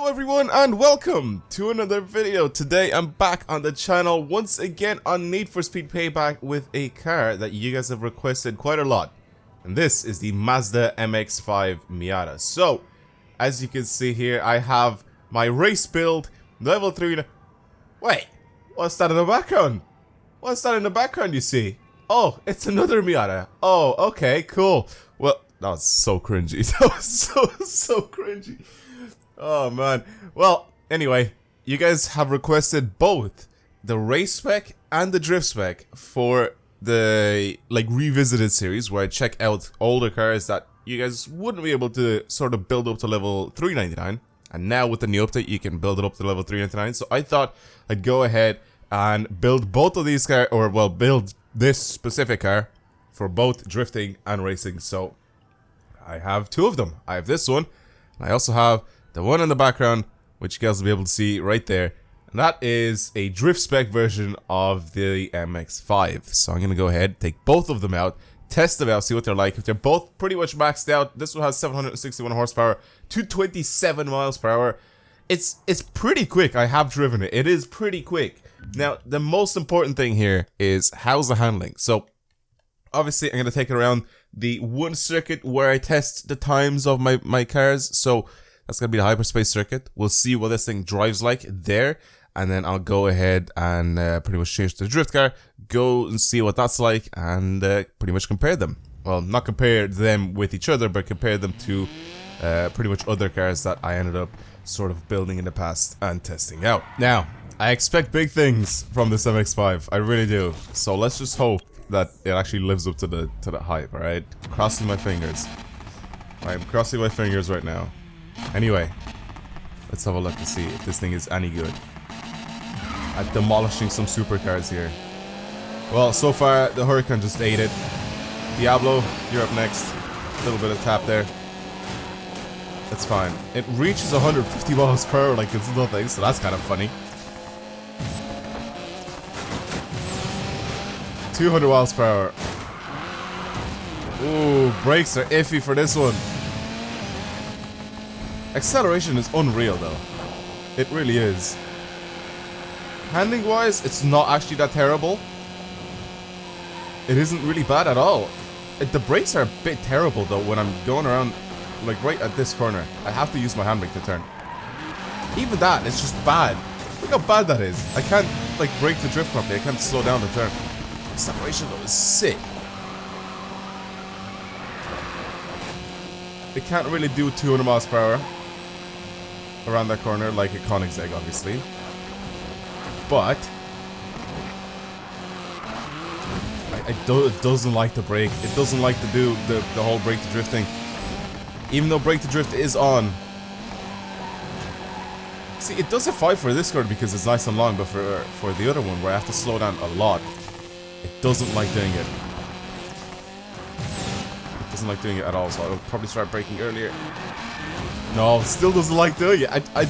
Hello everyone and welcome to another video. Today I'm back on the channel once again on Need for Speed Payback with a car that you guys have requested quite a lot. And this is the MAZDA MX-5 MIATA. So, as you can see here, I have my race build, level 3... Wait, what's that in the background? What's that in the background you see? Oh, it's another MIATA. Oh, okay, cool. Well, that was so cringy. That was so cringy. Oh man. Well, anyway, you guys have requested both the race spec and the drift spec for the revisited series where I check out older cars that you guys wouldn't be able to sort of build up to level 399, and now with the new update you can build it up to level 399. So I thought I'd go ahead and build both of these cars, or well, build this specific car for both drifting and racing. So I have two of them. I have this one, and I also have the one in the background, which you guys will be able to see right there. And that is a drift spec version of the MX-5. So I'm going to go ahead, take both of them out, test them out, see what they're like. If they're both pretty much maxed out, this one has 761 horsepower, 227 miles per hour. It's pretty quick. I have driven it. It is pretty quick. Now, the most important thing here is how's the handling. So, obviously, I'm going to take it around the one circuit where I test the times of my cars. So, that's going to be the hyperspace circuit. We'll see what this thing drives like there. And then I'll go ahead and pretty much change to the drift car. Go and see what that's like. And pretty much compare them. Well, not compare them with each other, but compare them to pretty much other cars that I ended up sort of building in the past and testing out. Now, I expect big things from this MX-5. I really do. So let's just hope that it actually lives up to the hype, alright? Crossing my fingers. I'm crossing my fingers right now. Anyway, let's have a look to see if this thing is any good at demolishing some supercars here. Well, so far the Hurricane just ate it. Diablo, you're up next. A little bit of tap there. That's fine. It reaches 150 miles per hour like it's nothing, so that's kind of funny. 200 miles per hour. Ooh, brakes are iffy for this one. Acceleration is unreal though. It really is. Handling wise, it's not actually that terrible. It isn't really bad at all. The brakes are a bit terrible though when I'm going around like right at this corner. I have to use my handbrake to turn. Even that, it's just bad. Look how bad that is. I can't like brake to drift properly. I can't slow down to turn. Acceleration though is sick. It can't really do 200 miles per hour around that corner like a Koenigsegg, obviously. But it doesn't like to brake. It doesn't like to do the whole brake to drift thing. Even though brake to drift is on. See, it does a 5 for this card because it's nice and long, but for the other one where I have to slow down a lot, it doesn't like doing it. It doesn't like doing it at all, so I'll probably start braking earlier. No, it still doesn't like doing it. I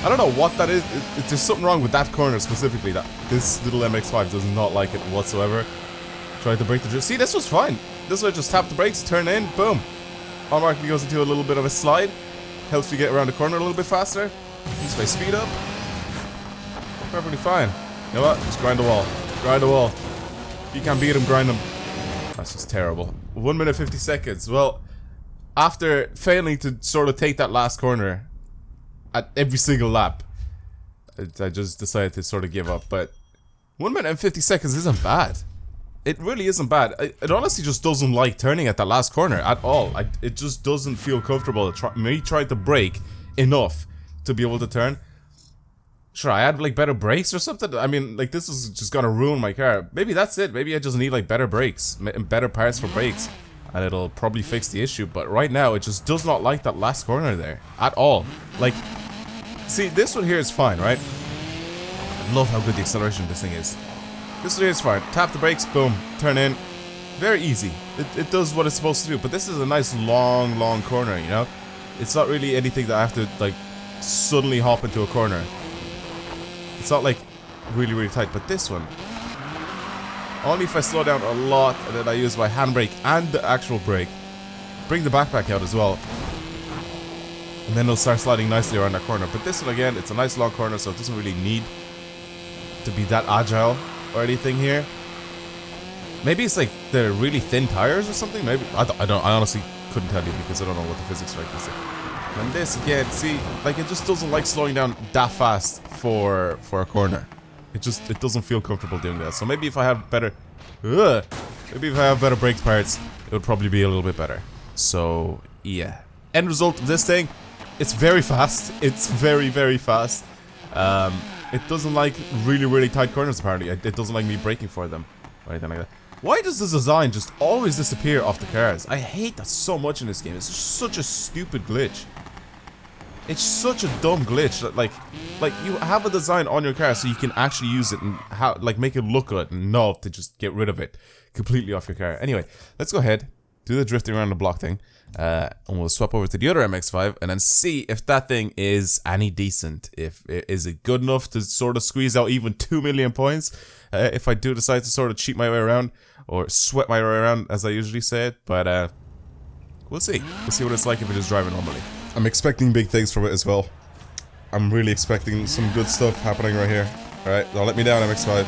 don't know what that is. There's something wrong with that corner specifically that this little MX-5 does not like it whatsoever. Tried to brake the drift. See, this was fine. This way, just tap the brakes, turn in, boom. Automatically goes into a little bit of a slide. Helps you get around the corner a little bit faster. This way, speed up. Perfectly fine. You know what? Just grind the wall. Grind the wall. If you can't beat him, grind him. That's just terrible. 1 minute 50 seconds. Well, after failing to sort of take that last corner at every single lap, I just decided to sort of give up. But 1 minute and 50 seconds isn't bad. It really isn't bad. It honestly just doesn't like turning at that last corner at all. It just doesn't feel comfortable. Me trying to brake enough to be able to turn. Should I add like better brakes or something? I mean, like this is just gonna ruin my car. Maybe that's it. Maybe I just need like better brakes and better parts for brakes, and it'll probably fix the issue. But right now, it just does not like that last corner there at all. Like, see, this one here is fine, right? I love how good the acceleration of this thing is. This one here is fine. Tap the brakes, boom, turn in. Very easy. It does what it's supposed to do. But this is a nice long corner, you know? It's not really anything that I have to like suddenly hop into a corner. It's not like really tight, but this one, only if I slow down a lot and then I use my handbrake and the actual brake. Bring the backpack out as well. and then it'll start sliding nicely around that corner. But this one, again, it's a nice long corner, so it doesn't really need to be that agile or anything here. Maybe it's like they're really thin tires or something. Maybe I honestly couldn't tell you because I don't know what the physics are like this thing. And this again, see, like it just doesn't like slowing down that fast for a corner. It doesn't feel comfortable doing that. So maybe if I have better, brakes parts, it would probably be a little bit better. So yeah, end result of this thing, it's very fast. It's very, very fast. It doesn't like really tight corners apparently. It doesn't like me braking for them or anything like that. Why does the design just always disappear off the cars? I hate that so much in this game. It's just such a stupid glitch. It's such a dumb glitch that like you have a design on your car so you can actually use it and make it look good, and not to just get rid of it completely off your car. Anyway, let's go ahead, do the drifting around the block thing, and we'll swap over to the other MX-5 and then see if that thing is any decent. Is it good enough to sort of squeeze out even 2 million points if I do decide to sort of cheat my way around or sweat my way around, as I usually say it. But we'll see. We'll see what it's like if it is driving normally. I'm expecting big things from it as well. I'm really expecting some good stuff happening right here. Alright, don't let me down, MX-5.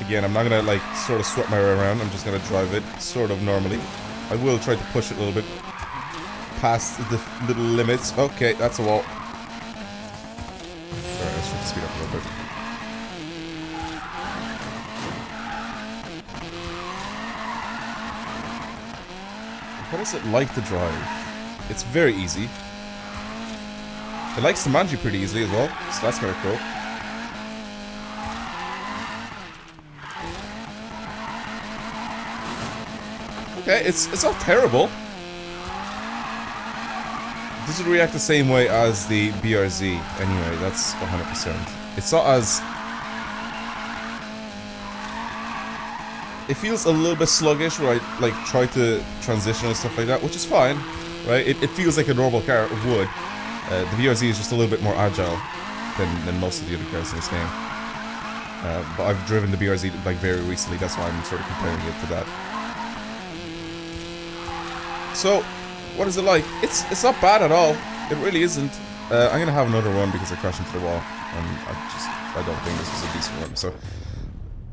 Again, I'm not gonna like sort of sweat my way around. I'm just gonna drive it sort of normally. I will try to push it a little bit past the little limits. Okay, that's a wall. Alright, let's try to speed up a little bit. What is it like to drive? It's very easy. It likes to manage you pretty easily as well, so that's kind of cool. Okay, it's not terrible. It doesn't react the same way as the BRZ anyway, that's 100%. It's not as... It feels a little bit sluggish where I like try to transition and stuff like that, which is fine, right? It feels like a normal car would. The BRZ is just a little bit more agile than most of the other cars in this game. But I've driven the BRZ like very recently, that's why I'm sort of comparing it to that. So, what is it like? It's not bad at all. It really isn't. I'm gonna have another one because I crashed into the wall, and I don't think this is a decent one. So,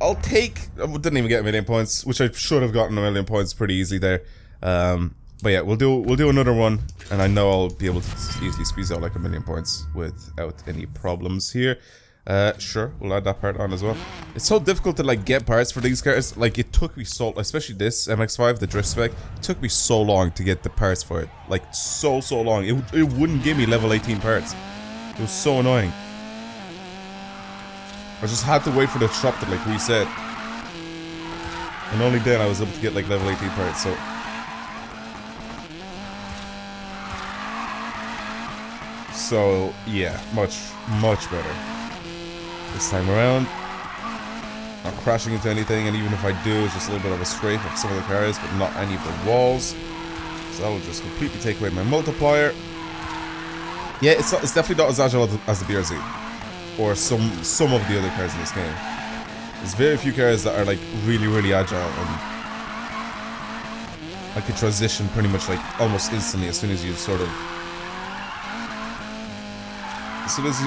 I'll take. I didn't even get a million points, which I should have gotten a million points pretty easily there. But yeah, we'll do another one, and I know I'll be able to easily squeeze out like a million points without any problems here. Sure, we'll add that part on as well. It's so difficult to like get parts for these cars. Like it took me so, especially this MX-5, the drift spec, it took me so long to get the parts for it. Like so long. It wouldn't give me level 18 parts. It was so annoying. I just had to wait for the shop to like reset, and only then I was able to get like level 18 parts. So yeah, much better this time around. Not crashing into anything, and even if I do, it's just a little bit of a scrape of some of the cars, but not any of the walls. So that will just completely take away my multiplier. Yeah, it's definitely not as agile as the BRZ. Or some of the other cars in this game. There's very few cars that are like really agile, and I can transition pretty much like almost instantly as soon as you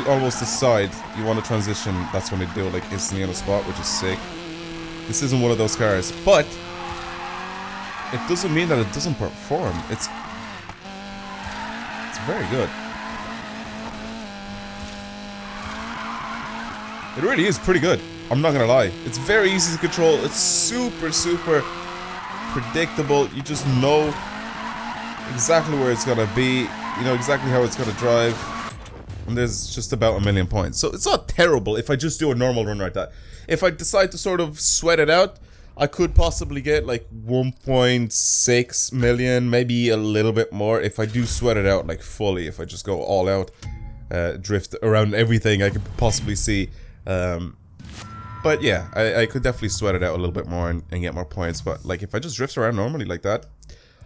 almost decide you want to transition. That's when they do it like instantly on the spot, which is sick. This isn't one of those cars, but it doesn't mean that it doesn't perform. It's very good. It really is pretty good. I'm not gonna lie. It's very easy to control. It's super predictable. You just know exactly where it's gonna be. You know exactly how it's gonna drive. And there's just about a million points. So it's not terrible if I just do a normal run like that. If I decide to sort of sweat it out, I could possibly get like 1.6 million, maybe a little bit more if I do sweat it out like fully. If I just go all out, drift around everything I could possibly see. But yeah, I could definitely sweat it out a little bit more and get more points. But like if I just drift around normally like that,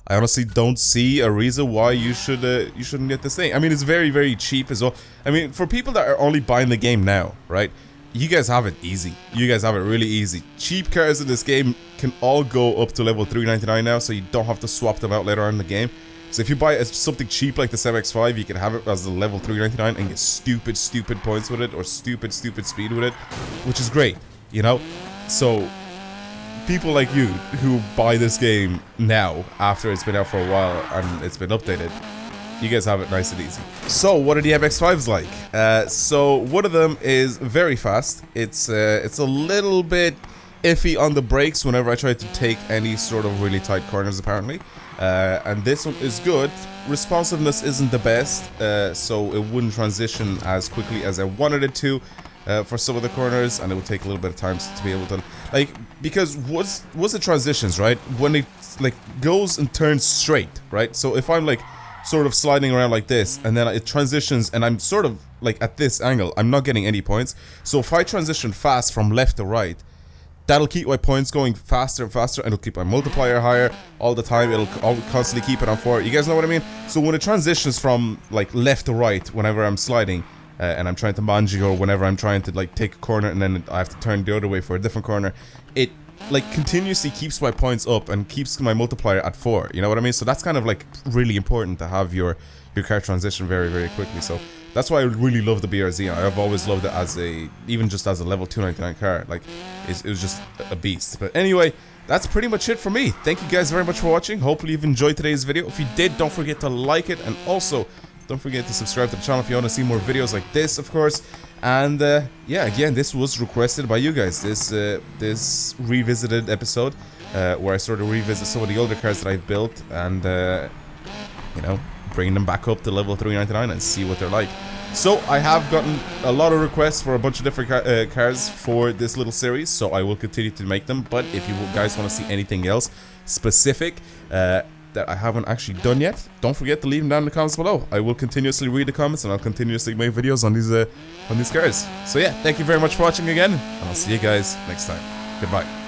I honestly don't see a reason why you shouldn't get this thing. I mean, it's very cheap as well. I mean, for people that are only buying the game now, right? you guys have it easy. You guys have it really easy. Cheap cars in this game can all go up to level 399 now, so you don't have to swap them out later on in the game. So if you buy something cheap like this MX-5, you can have it as a level 399 and get stupid points with it, or stupid speed with it, which is great, you know? So people like you who buy this game now, after it's been out for a while and it's been updated, you guys have it nice and easy. So what are the MX-5s like? So one of them is very fast. It's a little bit iffy on the brakes whenever I try to take any sort of really tight corners, apparently. And this one is good. Responsiveness isn't the best, so it wouldn't transition as quickly as I wanted it to for some of the corners, and it would take a little bit of time to be able to, like, because what's the transitions, right? When it like goes and turns straight, right? So if I'm like sort of sliding around like this, and then it transitions and I'm sort of like at this angle, I'm not getting any points. So if I transition fast from left to right, that'll keep my points going faster and faster, and it'll keep my multiplier higher all the time. It'll constantly keep it on 4. You guys know what I mean? So when it transitions from like left to right whenever I'm sliding, and I'm trying to manji, or whenever I'm trying to like take a corner and then I have to turn the other way for a different corner, it like continuously keeps my points up and keeps my multiplier at 4. You know what I mean? So that's kind of like really important to have your car transition very quickly. So that's why I really love the BRZ. I've always loved it as even just as a level 299 car. Like it was just a beast. But anyway, that's pretty much it for me. Thank you guys very much for watching. Hopefully you've enjoyed today's video. If you did, don't forget to like it, and also don't forget to subscribe to the channel if you want to see more videos like this, of course. And yeah, again, this was requested by you guys. This revisited episode where I sort of revisit some of the older cars that I've built, and you know, bring them back up to level 399 and see what they're like. So I have gotten a lot of requests for a bunch of different cars for this little series, so I will continue to make them. But if you guys want to see anything else specific that I haven't actually done yet, don't forget to leave them down in the comments below. I will continuously read the comments, and I'll continuously make videos on these cars. So yeah, thank you very much for watching again, and I'll see you guys next time. Goodbye.